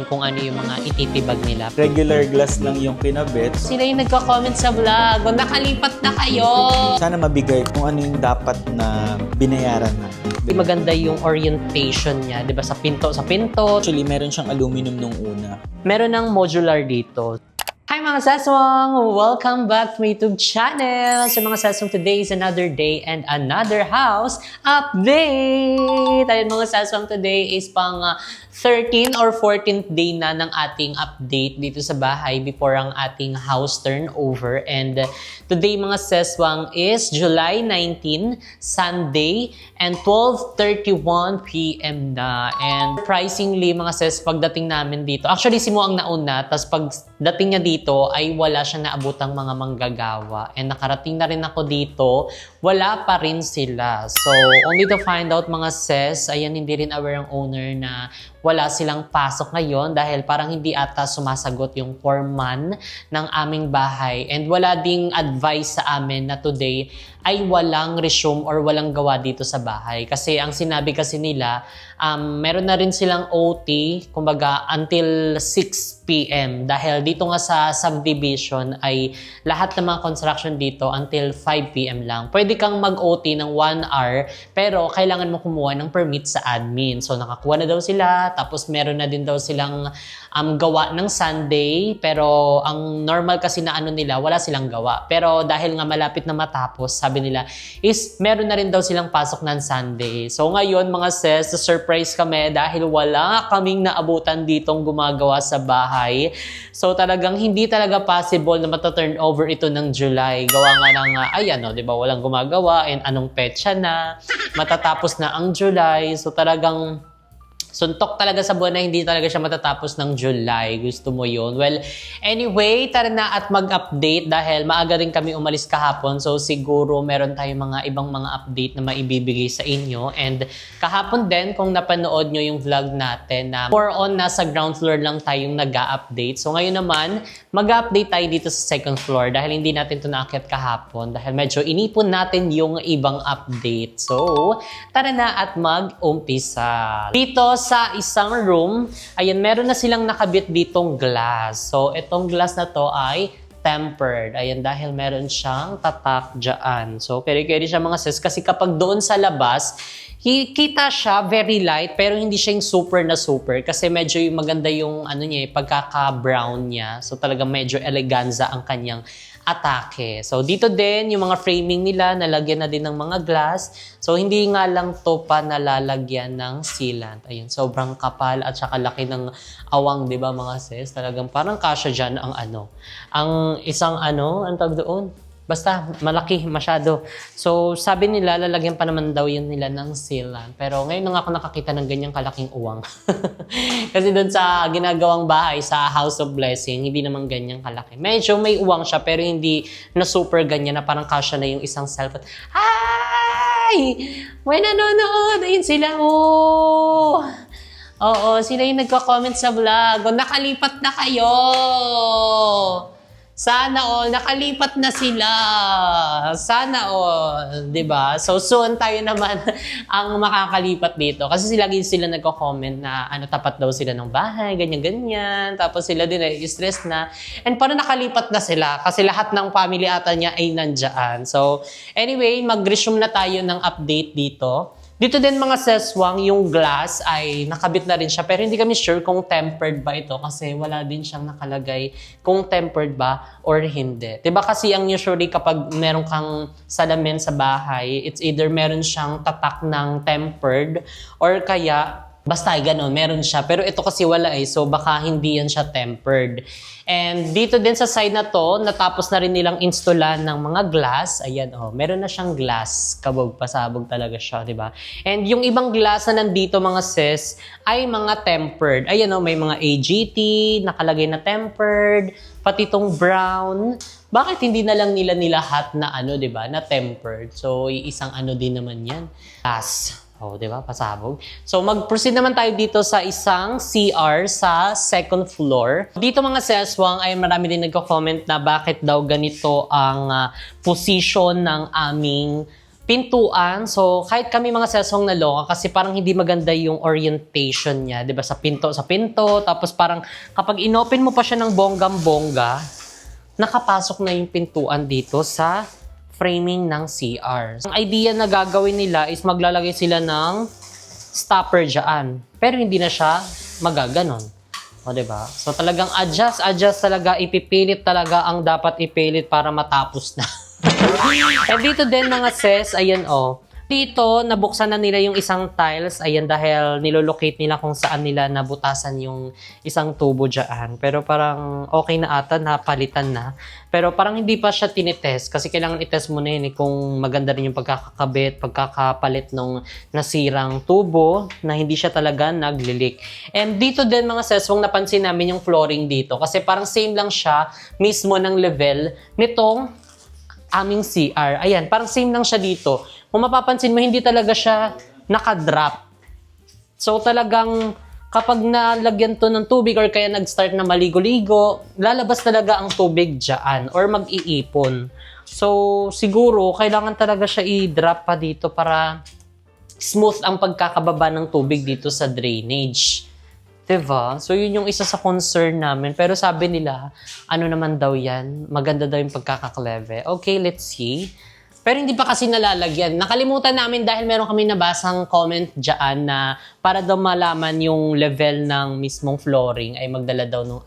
kung ano yung mga ititibag nila. Regular glass lang yung kinabit. Sila yung nagko-comment sa vlog, o nakalipat na kayo! Sana mabigay kung ano yung dapat na binayaran na. Maganda yung orientation niya, di ba? Sa pinto. Actually, meron siyang aluminum nung una. Meron ng modular dito. Hi mga saswang! Welcome back to my YouTube channel! So mga saswang, today is another day and another house update! Ayun mga saswang, today is pang 13th or 14th day na ng ating update dito sa bahay before ang ating house turnover. And today mga saswang is July 19, Sunday, and 12:31 p.m. na. And surprisingly mga ses, pagdating namin dito, actually si Mo ang nauna, tapos pagdating niya dito ay wala siyang naabutang mga manggagawa. And nakarating na rin ako dito, wala pa rin sila. So, only to find out mga ses, ayan, hindi rin aware ang owner na wala silang pasok ngayon dahil parang hindi ata sumasagot yung foreman ng aming bahay. And wala ding advice sa amin na today ay walang resume or walang gawa dito sa bahay. Kasi ang sinabi kasi nila, meron na rin silang OT, kumbaga until 6 p.m. Dahil dito nga sa subdivision ay lahat ng mga construction dito until 5 p.m. lang. Pwede kang mag-OT ng 1 hour pero kailangan mo kumuha ng permit sa admin. So nakakuha na daw sila, tapos meron na din daw silang gawa ng Sunday, pero ang normal kasi na ano nila, wala silang gawa. Pero dahil nga malapit na matapos, sabi nila, is meron na rin daw silang pasok ng Sunday. So ngayon mga sis, surprise kami dahil wala kaming naabutan ditong gumagawa sa bahay. So talagang hindi talaga possible na mata-turn over ito ng July. Gawa nga ng, ayan o, di ba, walang gumagawa and anong petsa na, matatapos na ang July. So talagang suntok talaga sa buwan na hindi talaga siya matatapos ng July. Gusto mo yun? Well, anyway, tara na at mag-update dahil maaga rin kami umalis kahapon. So, siguro meron tayong mga ibang mga update na maibibigay sa inyo. And kahapon din, kung napanood nyo yung vlog natin na more on nasa ground floor lang tayong nag-update. So, ngayon naman, mag-update tayo dito sa second floor dahil hindi natin ito naakyat kahapon dahil medyo inipon natin yung ibang update. So, tara na at mag-umpisa. Dito sa isang room, ayan, meron na silang nakabit ditong glass. So, itong glass na to ay tempered. Ayan, dahil meron siyang tatak dyan. So, keri-keri siya mga sis. Kasi kapag doon sa labas, kita siya very light, pero hindi siya yung super na super. Kasi medyo yung maganda yung ano niya, pagkaka-brown niya. So, talagang medyo eleganza ang kanyang atake. So, dito din, yung mga framing nila, nalagyan na din ng mga glass. So, hindi nga lang to pa nalalagyan ng sealant. Ayun, sobrang kapal at saka laki ng awang, di ba mga sis? Talagang parang kasya dyan ang ano. Ang isang ano, ang tawag doon? Basta, malaki masyado. So, sabi nila, lalagyan pa naman daw yun nila ng sealant. Pero ngayon na nga ako nakakita ng ganyang kalaking uwang. Kasi doon sa ginagawang bahay, sa House of Blessing, hindi naman ganyang kalaki. Medyo may uwang siya, pero hindi na super ganyan na parang kasya na yung isang cellphone. Hi! May nanonood! Ayun sila, oh! Oo, sila yung nagko-comment sa vlog. O, nakalipat na kayo! Sana all, nakalipat na sila. Sana all, 'di ba? So soon tayo naman ang makakalipat dito kasi lagi sila nagko-comment na ano, tapat daw sila ng bahay, ganyan-ganyan. Tapos sila din ay stress na. And parang nakalipat na sila kasi lahat ng family ata niya ay nandiyan. So anyway, mag-resume na tayo ng update dito. Dito din mga seswang, yung glass ay nakabit na rin siya pero hindi kami sure kung tempered ba ito kasi wala din siyang nakalagay kung tempered ba or hindi. Diba kasi ang usually kapag meron kang salamin sa bahay, it's either meron siyang tatak ng tempered or kaya basta gano'n, meron siya. Pero ito kasi wala so baka hindi yan siya tempered. And dito din sa side na to, natapos na rin nilang installan ng mga glass. Ayan, meron na siyang glass. Kabog, pasabog talaga siya, di ba? And yung ibang glass na nandito, mga sis, ay mga tempered. Ayan, may mga AGT, nakalagay na tempered, pati itong brown. Bakit hindi na lang nila nilahat na ano, di ba, na tempered? So, isang ano din naman yan. Glass. Di ba? Pasabog. So, mag-proceed naman tayo dito sa isang CR sa second floor. Dito mga seswang ay marami din nagko-comment na bakit daw ganito ang position ng aming pintuan. So, kahit kami mga sesong naloka kasi parang hindi maganda yung orientation niya, 'di ba? Sa pinto. Tapos parang kapag inopen mo pa siya ng bonggam-bongga, nakapasok na yung pintuan dito sa framing ng CR. Ang idea na gagawin nila is maglalagay sila ng stopper dyan. Pero hindi na siya magaganon. O, 'di ba? So, talagang adjust talaga, ipipilit talaga ang dapat ipilit para matapos na. And dito din mga sis, ayan dito, nabuksan na nila yung isang tiles, ayan, dahil nilolocate nila kung saan nila nabutasan yung isang tubo dyan. Pero parang okay na ata, napalitan na. Pero parang hindi pa siya tinitest kasi kailangan itest mo na yun kung maganda rin yung pagkakakabit, pagkakapalit ng nasirang tubo na hindi siya talaga naglilik. And dito din mga sis, napansin namin yung flooring dito kasi parang same lang siya mismo ng level nitong aming CR. Ayan, parang same lang siya dito. Kung mapapansin mo, hindi talaga siya nakadrop. So talagang kapag nalagyan to ng tubig or kaya nag-start na maligo-ligo, lalabas talaga ang tubig dyan or mag-iipon. So siguro, kailangan talaga siya i-drop pa dito para smooth ang pagkakababa ng tubig dito sa drainage. Diba? So, yun yung isa sa concern namin. Pero sabi nila, ano naman daw yan? Maganda daw yung pagkakakleve. Okay, let's see. Pero hindi pa kasi nalalagyan. Nakalimutan namin dahil meron kami nabasang comment dyan na para daw malaman yung level ng mismong flooring ay magdala daw ng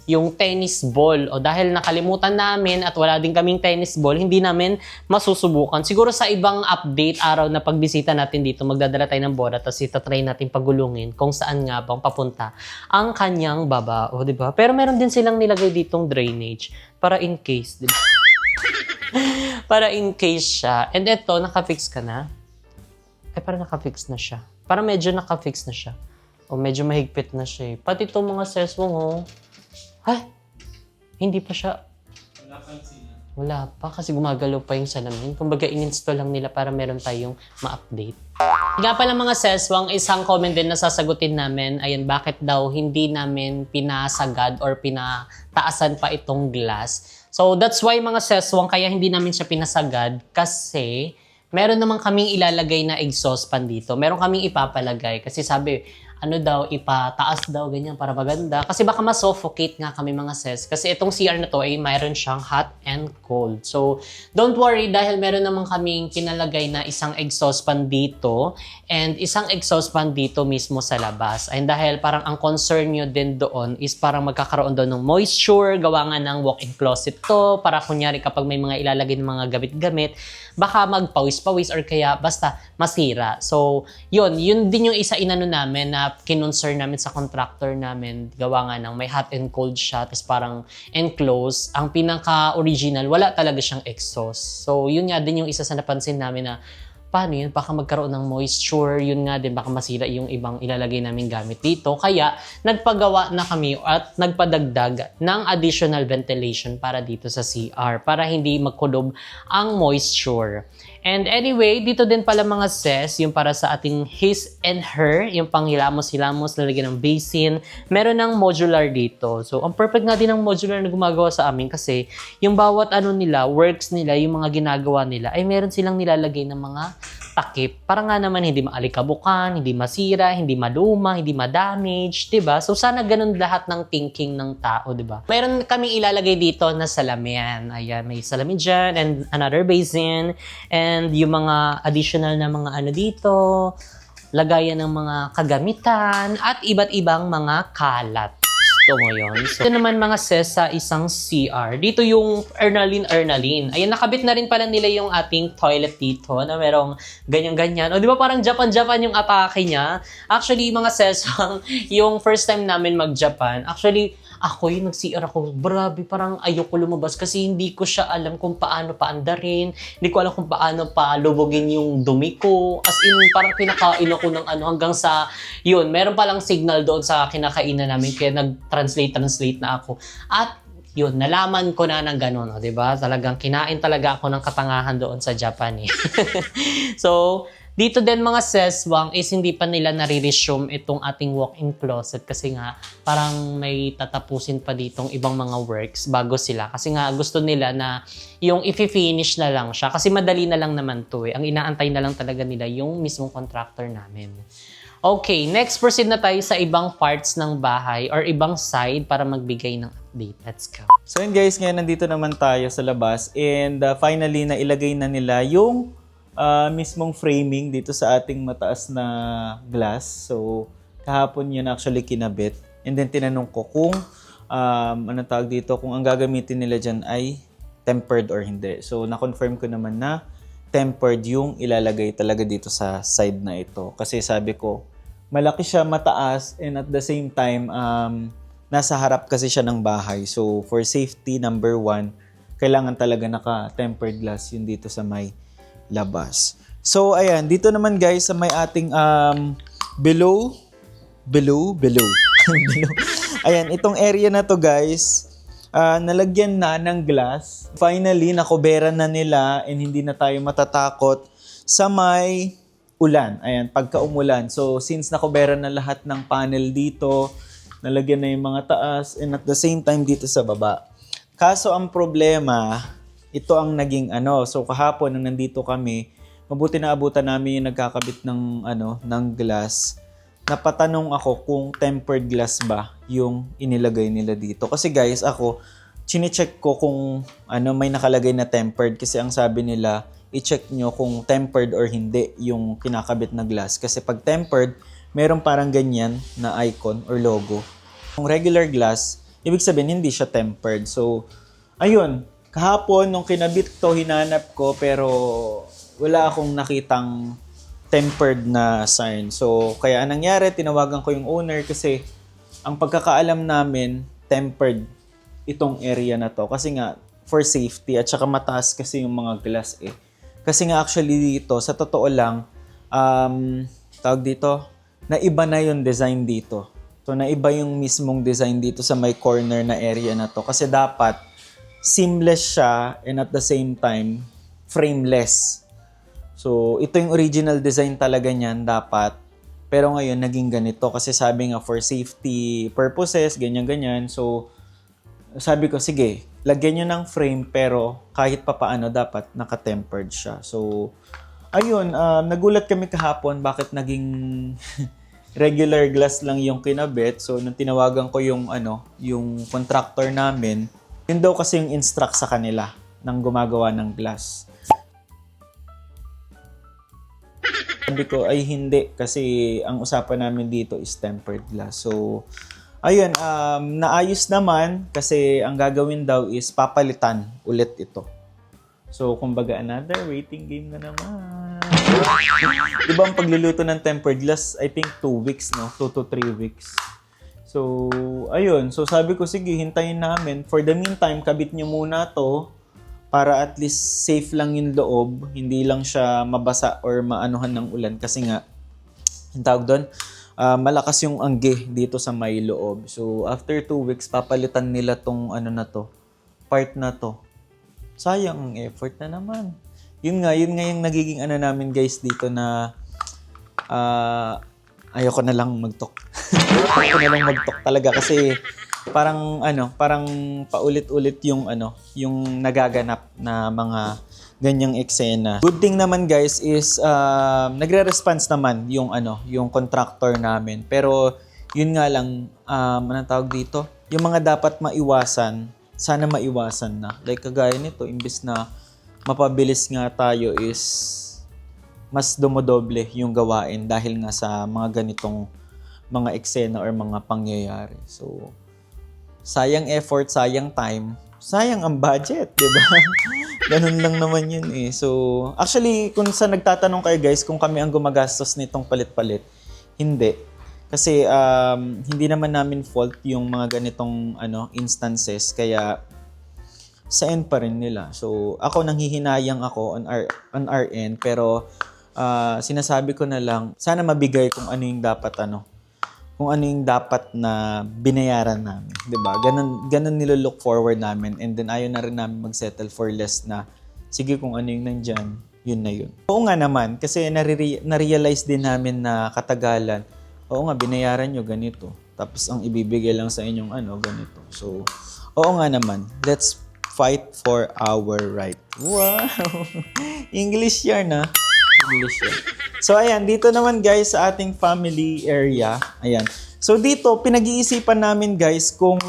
yung tennis ball. O dahil nakalimutan namin at wala din kaming tennis ball, hindi namin masusubukan. Siguro sa ibang update araw na pagbisita natin dito, magdadala tayo ng bola tapos itatry natin pagulungin kung saan nga bang papunta ang kanyang baba. O, diba? Pero meron din silang nilagay ditong drainage para in case, diba? Para in case siya. And eto, nakafix ka na? Ay, parang nakafix na siya. Parang medyo nakafix na siya. O medyo mahigpit na siya. Pati itong mga seswong, ay, hindi pa siya. Wala pa kasi gumagalaw pa yung salamin. Kumbaga, in-install lang nila para meron tayong ma-update. Nga pala mga seswang, isang comment din na sasagutin namin, ayan, bakit daw hindi namin pinasagad or pinataasan pa itong glass. So, that's why mga seswang, kaya hindi namin siya pinasagad kasi meron naman kaming ilalagay na exhaust fan dito. Meron kaming ipapalagay kasi sabi, ipataas daw, ganyan, para maganda. Kasi baka ma-suffocate nga kami mga sis. Kasi itong CR na to ay mayroon siyang hot and cold. So, don't worry dahil meron naman kaming pinalagay na isang exhaust fan dito and isang exhaust fan dito mismo sa labas. And dahil parang ang concern nyo din doon is parang magkakaroon doon ng moisture, gawa nga ng walk-in closet to, para kunyari kapag may mga ilalagay ng mga gamit-gamit, baka magpawis-pawis or kaya basta masira. So, yun din yung isa inano namin na kinonsern namin sa contractor namin. Gawa nga ng may hot and cold siya, tapos parang enclosed. Ang pinaka-original, wala talaga siyang exhaust. So, yun nga din yung isa sa napansin namin na paano yun? Baka magkaroon ng moisture, yun nga din, baka masira yung ibang ilalagay namin gamit dito. Kaya, nagpagawa na kami at nagpadagdag ng additional ventilation para dito sa CR, para hindi magkulob ang moisture. And anyway, dito din pala mga sis, yung para sa ating his and her, yung panghilamos-hilamos, lalagyan ng basin, meron ng modular dito. So, ang perfect nga din ng modular na gumagawa sa amin kasi yung bawat works nila, yung mga ginagawa nila, ay meron silang nilalagay ng mga takip. Para nga naman hindi maalikabukan, hindi masira, hindi maluma, hindi ma-damage, diba? So, sana ganun lahat ng thinking ng tao, diba? Meron kaming ilalagay dito na salamin. Ayan, may salamin dyan and another basin. And yung mga additional na mga dito, lagayan ng mga kagamitan at iba't ibang mga kalat. Gusto mo yun? So, ito naman mga sis sa isang CR. Dito yung Ernaline. Ayan, nakabit na rin pala nila yung ating toilet dito na merong ganyan-ganyan. O, di ba parang Japan-Japan yung atake niya? Actually, mga sis, yung first time namin mag-Japan, actually, ako yung nag-CR ako, grabe, parang ayoko lumabas kasi hindi ko siya alam kung paano paandarin, hindi ko alam kung paano palubogin yung dumi ko. As in, parang pinakain ako ng hanggang sa, yun, meron palang signal doon sa kinakainan namin, kaya nag-translate na ako. At yun, nalaman ko na ng ganun, diba? Talagang kinain talaga ako ng katangahan doon sa Japan eh. So, Dito din mga seswang is hindi pa nila nare-resume itong ating walk-in closet kasi nga parang may tatapusin pa ditong ibang mga works bago sila. Kasi nga gusto nila na yung i-finish na lang siya. Kasi madali na lang naman to eh. Ang inaantay na lang talaga nila yung mismong contractor namin. Okay, next proceed na tayo sa ibang parts ng bahay or ibang side para magbigay ng update. Let's go. So yun guys, ngayon nandito naman tayo sa labas and finally na ilagay na nila yung mismong framing dito sa ating mataas na glass. So kahapon yun actually kinabit and then tinanong ko kung anong tawag dito, kung ang gagamitin nila dyan ay tempered or hindi. So na-confirm ko naman na tempered yung ilalagay talaga dito sa side na ito. Kasi sabi ko, malaki siya, mataas, and at the same time, nasa harap kasi siya ng bahay. So, for safety, number 1, kailangan talaga naka-tempered glass yun dito sa may labas. So, ayan, dito naman guys, sa may ating below. Ayan, itong area na to guys, nalagyan na ng glass. Finally, nakoberan na nila and hindi na tayo matatakot sa may ulan. Ayan, pagka umulan. So, since nakoberan na lahat ng panel dito, nalagyan na yung mga taas and at the same time dito sa baba. Kaso ang problema, ito ang naging So, kahapon nang nandito kami, mabuti na abutan namin yung nagkakabit ng glass. Napatanong ako kung tempered glass ba yung inilagay nila dito. Kasi guys, ako, chinecheck ko kung may nakalagay na tempered. Kasi ang sabi nila, i-check nyo kung tempered or hindi yung kinakabit na glass. Kasi pag tempered, meron parang ganyan na icon or logo. Kung regular glass, ibig sabihin hindi siya tempered. So, ayun. Kahapon, nung kinabit to, hinanap ko, pero wala akong nakitang tempered na sign. So, kaya anong nangyari, tinawagan ko yung owner kasi ang pagkakaalam namin, tempered itong area na to. Kasi nga, for safety at saka mataas kasi yung mga glass eh. Kasi nga actually dito, sa totoo lang, tawag dito, naiba na yung design dito. So, naiba yung mismong design dito sa may corner na area na to. Kasi dapat, seamless siya and at the same time, frameless. So, ito yung original design talaga niyan dapat. Pero ngayon, naging ganito. Kasi sabi nga, for safety purposes, ganyan-ganyan. So, sabi ko, sige, lagyan nyo ng frame pero kahit papaano dapat naka-tempered siya. So, ayun, nagulat kami kahapon bakit naging regular glass lang yung kinabit. So, nung tinawagan ko yung contractor namin, yun daw kasi yung instruct sa kanila ng gumagawa ng glass. Sabi ko, ay hindi. Kasi ang usapan namin dito is tempered glass. So, ayun, naayos naman kasi ang gagawin daw is papalitan ulit ito. So, kumbaga, another waiting game na naman. Diba ang pagluluto ng tempered glass, I think 2 weeks, no? 2 to 3 weeks. So, ayun. So, sabi ko, sige, hintayin namin. For the meantime, kabit nyo muna to para at least safe lang yung loob. Hindi lang siya mabasa or maanuhan ng ulan. Kasi nga, yung tawag doon, malakas yung angge dito sa may loob. So, after 2 weeks, papalitan nila tong part na to. Sayang ang effort na naman. Yun nga yung nagiging namin guys dito na ayoko na lang mag-talk. Ayoko na lang mag-talk talaga kasi parang paulit-ulit yung nagaganap na mga ganyang eksena. Good thing naman guys is nagre-response naman yung contractor namin. Pero yun nga lang anong tawag dito? Yung mga dapat maiwasan, sana maiwasan na. Like kagaya nito, imbis na mapabilis nga tayo is mas dumodoble yung gawain dahil nga sa mga ganitong mga eksena or mga pangyayari. So, sayang effort, sayang time, sayang ang budget, di ba? Ganun lang naman yun eh. So, actually, kung sa nagtatanong kayo guys, kung kami ang gumagastos nitong palit-palit, hindi. Kasi hindi naman namin fault yung mga ganitong instances, kaya sa end pa rin nila. So, ako nanghihinayang ako on our end, pero sinasabi ko na lang, sana mabigay kung ano yung dapat kung ano yung dapat na binayaran namin, 'di ba? Ganun nilo-look forward namin, and then ayaw na rin namin mag-settle for less na sige kung ano yung nandiyan, Yun na yun. Oo nga naman, kasi na-realize din namin na katagalan, oo nga, binayaran nyo ganito. Tapos ang ibibigay lang sa inyong ganito. So, oo nga naman, let's fight for our right. Wow! English yarn na. English yarn. So, ayan, dito naman guys sa ating family area. Ayan. So, dito, pinag-iisipan namin guys kung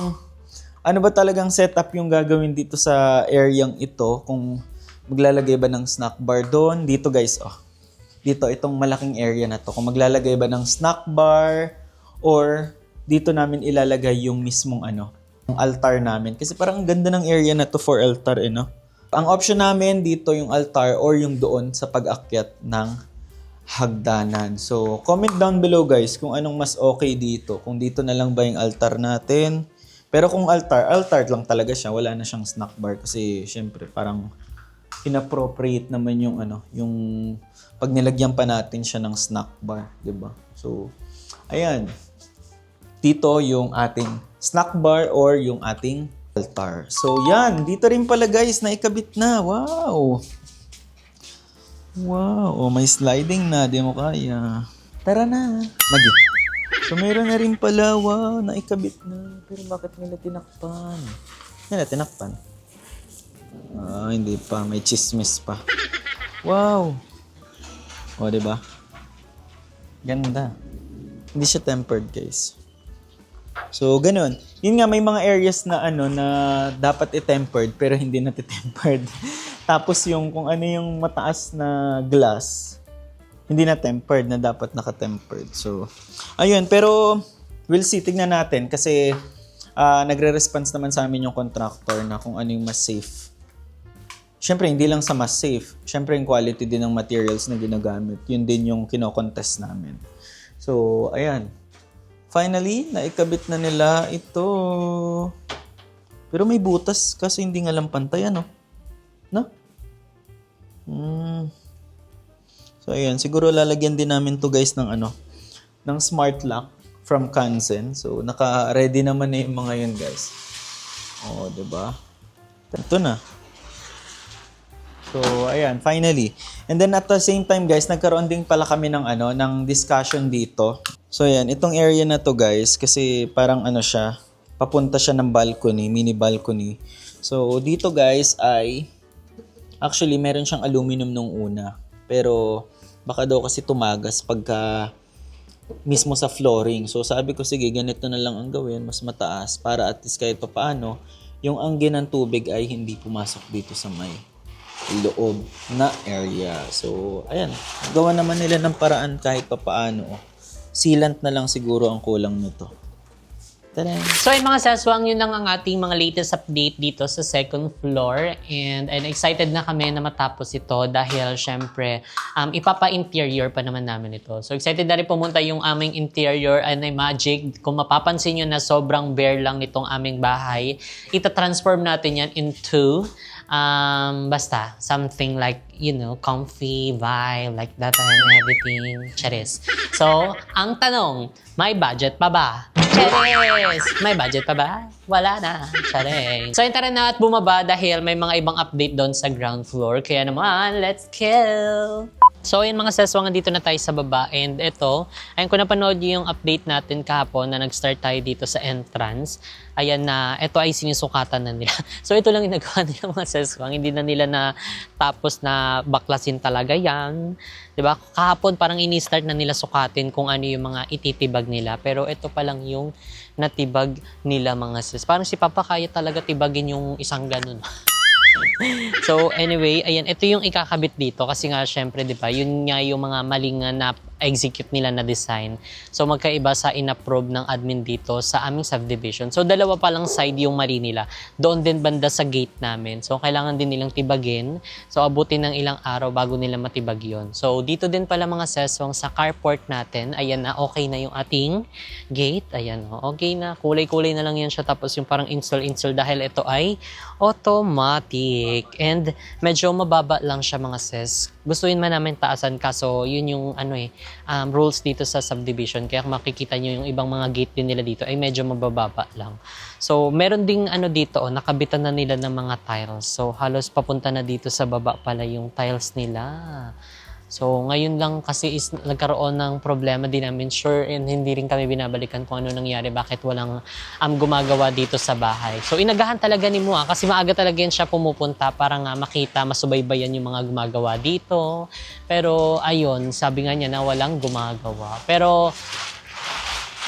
ano ba talagang setup yung gagawin dito sa areang ito. Kung maglalagay ba ng snack bar doon. Dito guys, dito, itong malaking area na to. Kung maglalagay ba ng snack bar or dito namin ilalagay yung mismong yung altar namin. Kasi parang ang ganda ng area na to for altar, no? Ang option namin dito yung altar or yung doon sa pag-akyat ng hagdanan. So, comment down below guys kung anong mas okay dito. Kung dito na lang ba yung altar natin. Pero kung altar lang talaga siya. Wala na siyang snack bar kasi syempre parang inappropriate naman yung yung pag nilagyan pa natin siya ng snack bar, 'di ba? So, ayan. Dito yung ating snack bar or yung ating altar. So, yan. Dito rin pala guys, naikabit na. Wow! Wow! May sliding na. Di mo kaya. Tara na. Lagi. So, meron na rin pala. Wow! Naikabit na. Pero bakit nila tinakpan? Nila tinakpan? Hindi pa. May chismis pa. Wow! O, diba? Ganda. Hindi siya tempered guys. So, ganun. Yun nga, may mga areas na na dapat i-tempered pero hindi nati-tempered. Tapos yung kung ano yung mataas na glass, hindi na tempered na dapat naka-tempered. So, ayun. Pero, we'll see. Tignan natin kasi nagre-response naman sa amin yung contractor na kung ano yung mas safe. Siyempre, hindi lang sa mas safe. Siyempre, yung quality din ng materials na ginagamit. Yun din yung kino-contest namin. So, ayan. Finally, naikabit na nila ito. Pero may butas kasi hindi nga lang pantay, no? So, ayan. Siguro lalagyan din namin to guys ng ng smart lock from Kanzen. So, naka-ready naman na yung mga yun, guys. Oo, diba? Ito na. So, ayan. Finally. And then at the same time, guys, nagkaroon din pala kami ng ng discussion dito. So, ayan, itong area na to guys, kasi parang siya, papunta siya ng balcony, mini balcony. So, dito guys ay, actually, meron siyang aluminum nung una. Pero, baka daw kasi tumagas pagka mismo sa flooring. So, sabi ko, sige, ganito na lang ang gawin, mas mataas, para at least kahit paano, yung angin ng tubig ay hindi pumasok dito sa may loob na area. So, ayan, gawa naman nila ng paraan kahit paano. Sealant na lang siguro ang kulang nito. Tada! So yung mga saswang, yun lang ang ating mga latest update dito sa second floor. And excited na kami na matapos ito dahil syempre ipapa-interior pa naman namin ito. So excited na rin pumunta yung aming interior and magic. Kung mapapansin nyo na sobrang bare lang nitong aming bahay, ita-transform natin yan into basta, something like, comfy vibe, like that and everything. Charis. So, ang tanong, may budget pa ba? Charis! May budget pa ba? Wala na. Charis. So, tara na at bumaba dahil may mga ibang update doon sa ground floor. Kaya naman, let's kill! So, yun mga saswang, dito na tayo sa baba. And ito, ayun kung napanood yung update natin kahapon na nag-start tayo dito sa entrance. Ayan na, ito ay sinusukatan na nila. So, ito lang yung nagawa nila mga saswang. Hindi na nila na tapos na baklasin talaga yan. Diba? Kahapon parang ini-start na nila sukatin kung ano yung mga ititibag nila. Pero ito pa lang yung natibag nila mga sis. Parang si Papa kaya talaga tibagin yung isang ganun. So anyway, ayan, ito yung ikakabit dito kasi nga syempre, 'di ba? Yun nga yung mga maling na execute nila na design. So magkaiba sa inapprove ng admin dito sa aming subdivision. So dalawa pa lang side yung mali nila. Doon din banda sa gate namin. So kailangan din nilang tibagin. So abutin ng ilang araw bago nila matibag yon. So dito din pala mga seswang sa carport natin. Ayan na, okay na yung ating gate. Ayan, okay na. Kulay-kulay na lang yan siya. Tapos yung parang install dahil ito ay automatic. And medyo mababa lang siya mga ses. Gustuin man namin taasan kaso yun yung rules dito sa subdivision. Kaya kung makikita nyo yung ibang mga gate din nila dito ay medyo mabababa lang. So, meron ding dito, nakabitan na nila ng mga tiles. So, halos papunta na dito sa baba pala yung tiles nila. So, ngayon lang kasi nagkaroon ng problema din namin. Sure, and hindi rin kami binabalikan kung ano nangyari. Bakit walang gumagawa dito sa bahay. So, inagahan talaga ni Mua kasi maaga talaga yan siya pumupunta para nga makita, masubaybayan yung mga gumagawa dito. Pero, ayun, sabi nga niya na walang gumagawa. Pero,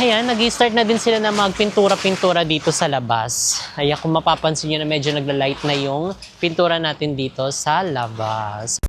ayan, nag-start na din sila na magpintura-pintura dito sa labas. Ayan, kung mapapansin nyo na medyo nagla-light na yung pintura natin dito sa labas.